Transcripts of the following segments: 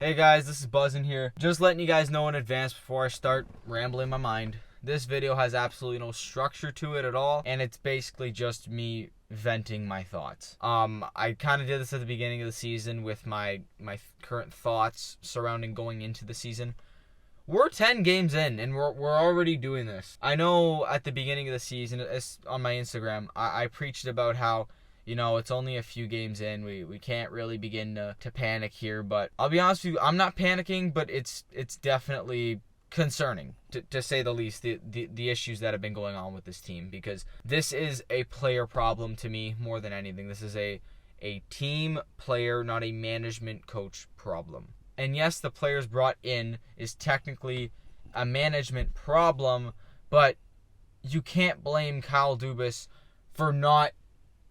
Hey guys, this is Buzzin here. Just letting you guys know in advance before I start rambling my mind. This video has absolutely no structure to it at all, and it's basically just me venting my thoughts. I kind of did this at the beginning of the season with my current thoughts surrounding going into the season. We're 10 games in, and we're already doing this. I know at the beginning of the season, on my Instagram, I preached about how it's only a few games in. We can't really begin to panic here. But I'll be honest with you, I'm not panicking, but it's definitely concerning, to say the least, the issues that have been going on with this team. Because this is a player problem to me more than anything. This is a team player, not a management coach problem. And yes, the players brought in is technically a management problem, but you can't blame Kyle Dubas for not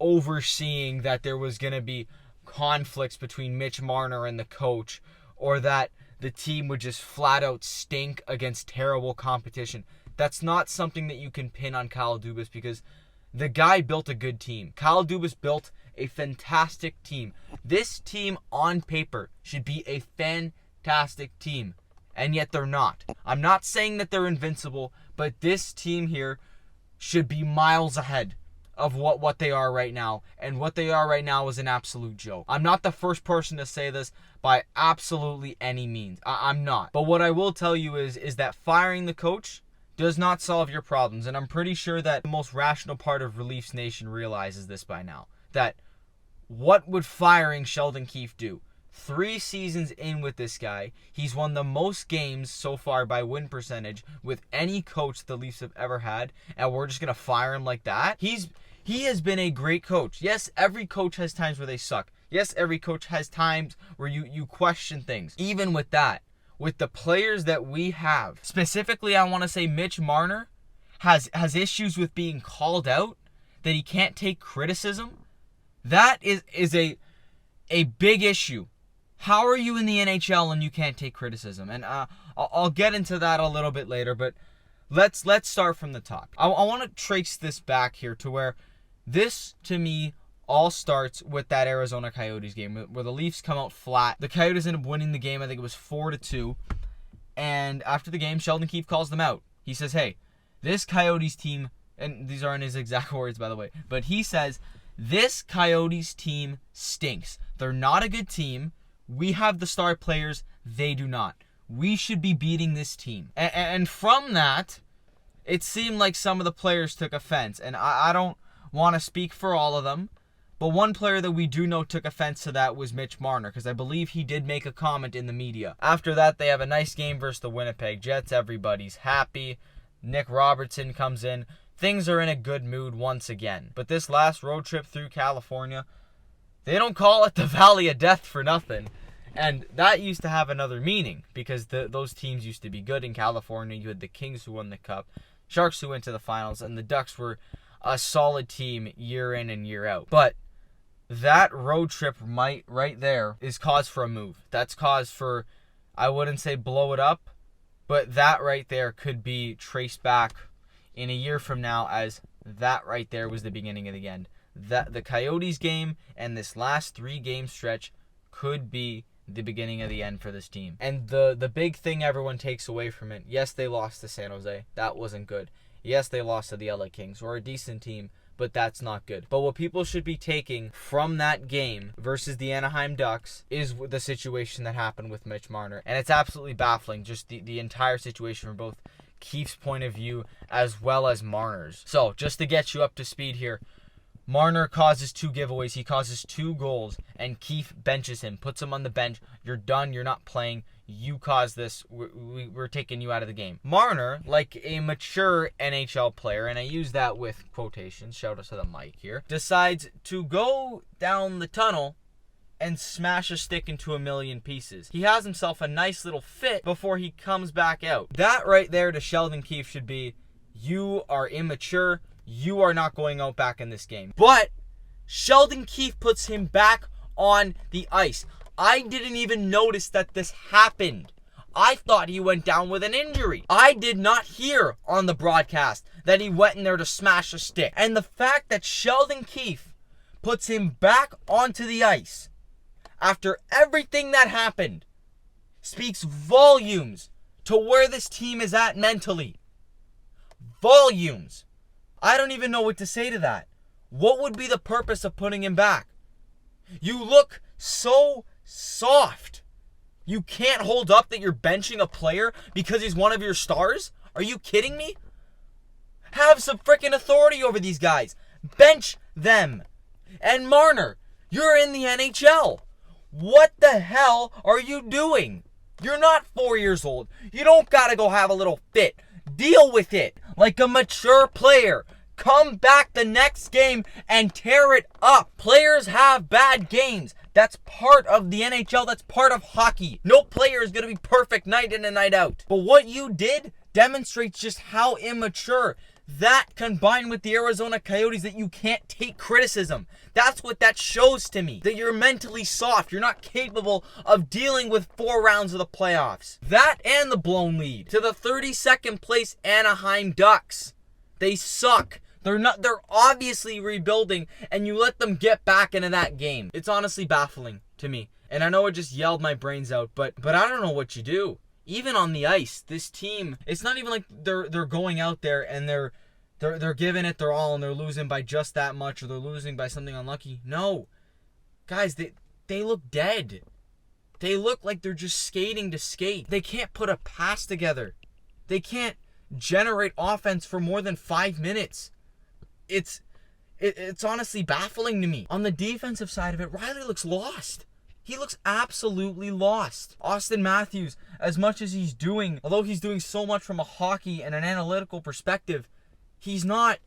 overseeing that there was going to be conflicts between Mitch Marner and the coach, or that the team would just flat out stink against terrible competition. That's not something that you can pin on Kyle Dubas, because the guy built a good team. Kyle Dubas built a fantastic team. This team on paper should be a fantastic team, and yet they're not. I'm not saying that they're invincible, but this team here should be miles ahead of what they are right now, and what they are right now is an absolute joke. I'm not the first person to say this by absolutely any means. I'm not. But what I will tell you is that firing the coach does not solve your problems, and I'm pretty sure that the most rational part of Reliefs Nation realizes this by now. That what would firing Sheldon Keefe do? 3 seasons in with this guy, he's won the most games so far by win percentage with any coach the Leafs have ever had, and we're just going to fire him like that? He has been a great coach. Yes, every coach has times where they suck. Yes, every coach has times where you question things. Even with that, with the players that we have, specifically I want to say Mitch Marner has issues with being called out, that he can't take criticism. That is a big issue. How are you in the NHL and you can't take criticism? And I'll get into that a little bit later, but let's start from the top. I want to trace this back here to where this, to me, all starts with that Arizona Coyotes game where the Leafs come out flat. The Coyotes end up winning the game. I think it was 4-2. And after the game, Sheldon Keefe calls them out. He says, hey, this Coyotes team, and these aren't his exact words, by the way, but he says, this Coyotes team stinks. They're not a good team. We have the star players. They do not. We should be beating this team. And from that, it seemed like some of the players took offense. And I don't want to speak for all of them, but one player that we do know took offense to that was Mitch Marner, because I believe he did make a comment in the media. After that, they have a nice game versus the Winnipeg Jets. Everybody's happy. Nick Robertson comes in. Things are in a good mood once again. But this last road trip through California, they don't call it the Valley of Death for nothing. And that used to have another meaning, because those teams used to be good in California. You had the Kings who won the Cup, Sharks who went to the finals, and the Ducks were a solid team year in and year out. But that road trip right there is cause for a move. That's cause for, I wouldn't say blow it up, but that right there could be traced back in a year from now as that right there was the beginning of the end. That the Coyotes game and this last 3-game stretch could be the beginning of the end for this team. And the big thing everyone takes away from it, yes, they lost to San Jose. That wasn't good. Yes, they lost to the LA Kings, who are a decent team, but that's not good. But what people should be taking from that game versus the Anaheim Ducks is the situation that happened with Mitch Marner. And it's absolutely baffling, just the entire situation from both Keefe's point of view as well as Marner's. So, just to get you up to speed here, Marner causes 2 giveaways. He causes 2 goals, and Keefe benches him, puts him on the bench. You're done. You're not playing. You caused this. We're taking you out of the game. Marner, like a mature NHL player, and I use that with quotations, shout out to the mic here, decides to go down the tunnel and smash a stick into a million pieces. He has himself a nice little fit before he comes back out. That right there to Sheldon Keefe should be, you are immature. You are not going out back in this game. But Sheldon Keefe puts him back on the ice. I didn't even notice that this happened. I thought he went down with an injury. I did not hear on the broadcast that he went in there to smash a stick. And the fact that Sheldon Keefe puts him back onto the ice after everything that happened speaks volumes to where this team is at mentally. Volumes. I don't even know what to say to that. What would be the purpose of putting him back? You look so soft. You can't hold up that you're benching a player because he's one of your stars? Are you kidding me? Have some freaking authority over these guys. Bench them. And Marner, you're in the NHL. What the hell are you doing? You're not 4 years old. You don't gotta go have a little fit. Deal with it like a mature player. Come back the next game and tear it up. Players have bad games. That's part of the NHL. That's part of hockey. No player is going to be perfect night in and night out. But what you did demonstrates just how immature. That combined with the Arizona Coyotes, that you can't take criticism. That's what that shows to me. That you're mentally soft. You're not capable of dealing with 4 rounds of the playoffs. That and the blown lead to the 32nd place Anaheim Ducks. They suck. They're obviously rebuilding, and you let them get back into that game. It's honestly baffling to me. And I know it just yelled my brains out, but I don't know what you do. Even on the ice, this team, it's not even like they're going out there and they're giving it their all and they're losing by just that much, or they're losing by something unlucky. No. Guys, they look dead. They look like they're just skating to skate. They can't put a pass together. They can't generate offense for more than 5 minutes. It's honestly baffling to me. On the defensive side of it, Riley looks lost. He looks absolutely lost. Austin Matthews, as much as he's doing, although he's doing so much from a hockey and an analytical perspective, he's not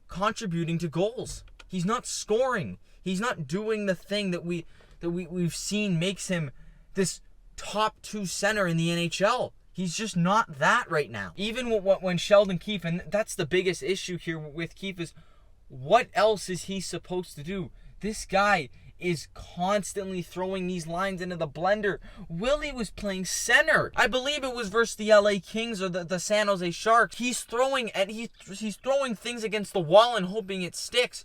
contributing to goals. He's not scoring. He's not doing the thing that we've seen makes him this top 2 center in the NHL. He's just not that right now. Even when Sheldon Keefe, and that's the biggest issue here with Keefe, is what else is he supposed to do? This guy is constantly throwing these lines into the blender. Willie was playing center. I believe it was versus the LA Kings or the San Jose Sharks. He's throwing things against the wall and hoping it sticks.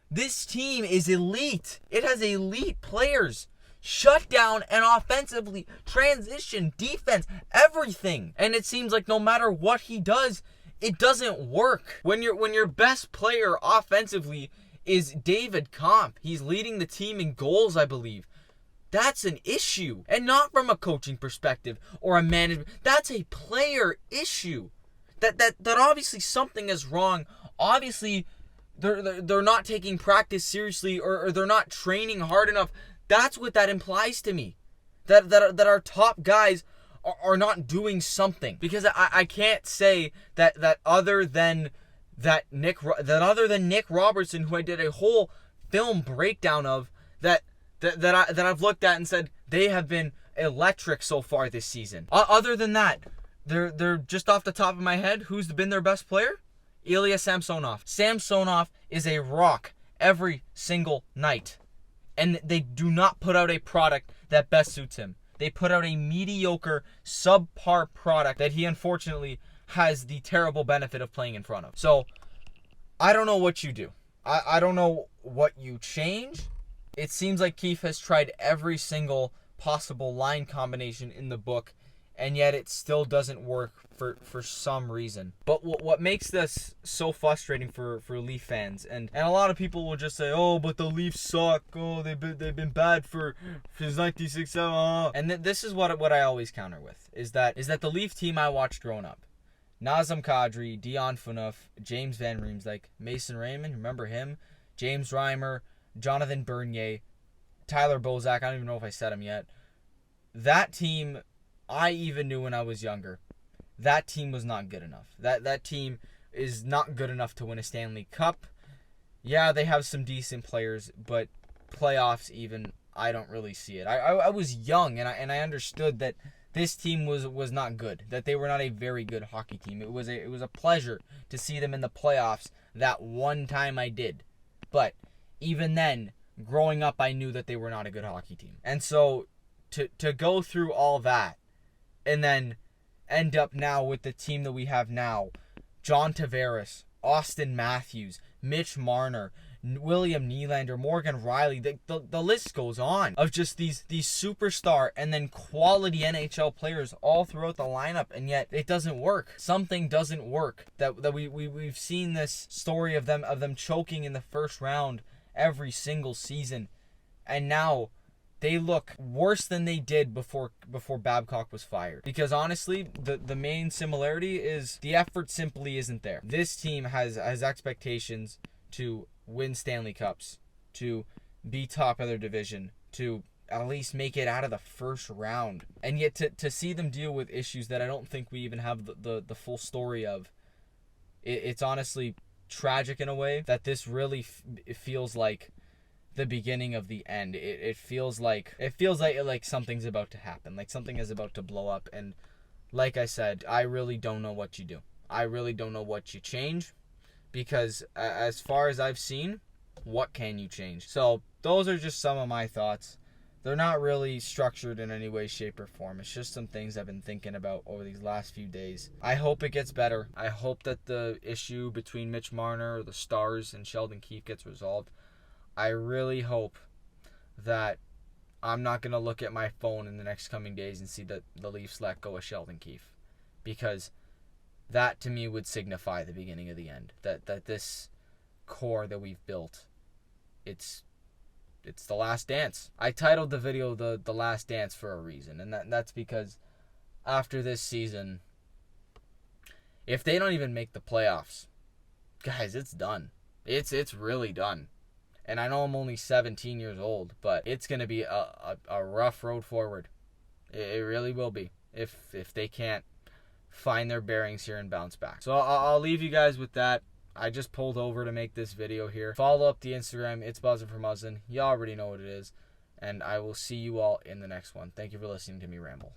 This team is elite. It has elite players. Shut down and offensively, transition, defense, everything. And it seems like no matter what he does, it doesn't work. When your best player offensively is David Kampf, he's leading the team in goals, I believe. That's an issue. And not from a coaching perspective or a management. That's a player issue. That obviously something is wrong. Obviously, they're not taking practice seriously, or they're not training hard enough. That's what that implies to me. That our top guys are not doing something. Because I can't say that other than Nick Robertson, who I did a whole film breakdown of, that I've looked at and said they have been electric so far this season. Other than that, they're just off the top of my head, who's been their best player? Ilya Samsonov. Samsonov is a rock every single night. And they do not put out a product that best suits him. They put out a mediocre, subpar product that he unfortunately has the terrible benefit of playing in front of. So, I don't know what you do. I don't know what you change. It seems like Keefe has tried every single possible line combination in the book, and yet it still doesn't work for some reason. But what makes this so frustrating for Leaf fans, and a lot of people will just say, oh, but the Leafs suck, oh, they've been bad since 1967, and this is what I always counter with, is that the Leaf team I watched growing up, Nazem Kadri, Dion Phaneuf, James Van Riemsdyk, Mason Raymond, remember him, James Reimer, Jonathan Bernier, Tyler Bozak, I don't even know if I said him yet. That team, I even knew when I was younger, that team was not good enough. That team is not good enough to win a Stanley Cup. Yeah, they have some decent players, but playoffs even, I don't really see it. I was young, and I understood that this team was not good, that they were not a very good hockey team. It was a pleasure to see them in the playoffs that one time I did. But even then, growing up, I knew that they were not a good hockey team. And so to go through all that and then end up now with the team that we have now, John Tavares, Austin Matthews, Mitch Marner, William Nylander, Morgan Riley, the list goes on of just these superstar and then quality NHL players all throughout the lineup, and yet it doesn't work. Something doesn't work. We've seen this story of them choking in the first round every single season, and now they look worse than they did before Babcock was fired. Because honestly, the main similarity is the effort simply isn't there. This team has expectations to win Stanley Cups, to be top of their division, to at least make it out of the first round. And yet to see them deal with issues that I don't think we even have the full story of, it's honestly tragic in a way that this really feels like the beginning of the end. It feels like something's about to happen, like something is about to blow up. And like I said, I really don't know what you do. I really don't know what you change. Because as far as I've seen, what can you change? So those are just some of my thoughts. They're not really structured in any way, shape, or form. It's just some things I've been thinking about over these last few days. I hope it gets better. I hope that the issue between Mitch Marner, the Stars, and Sheldon Keefe gets resolved. I really hope that I'm not going to look at my phone in the next coming days and see that the Leafs let go of Sheldon Keefe. Because that to me would signify the beginning of the end. That this core that we've built, it's the last dance. I titled the video the last dance for a reason, and that's because after this season, if they don't even make the playoffs, guys, it's done. It's really done. And I know I'm only 17 years old, but it's going to be a rough road forward. It really will be if they can't find their bearings here and bounce back. So I'll leave you guys with that. I just pulled over to make this video here. Follow up the Instagram. It's Buzzin' for Muzzin'. You already know what it is. And I will see you all in the next one. Thank you for listening to me ramble.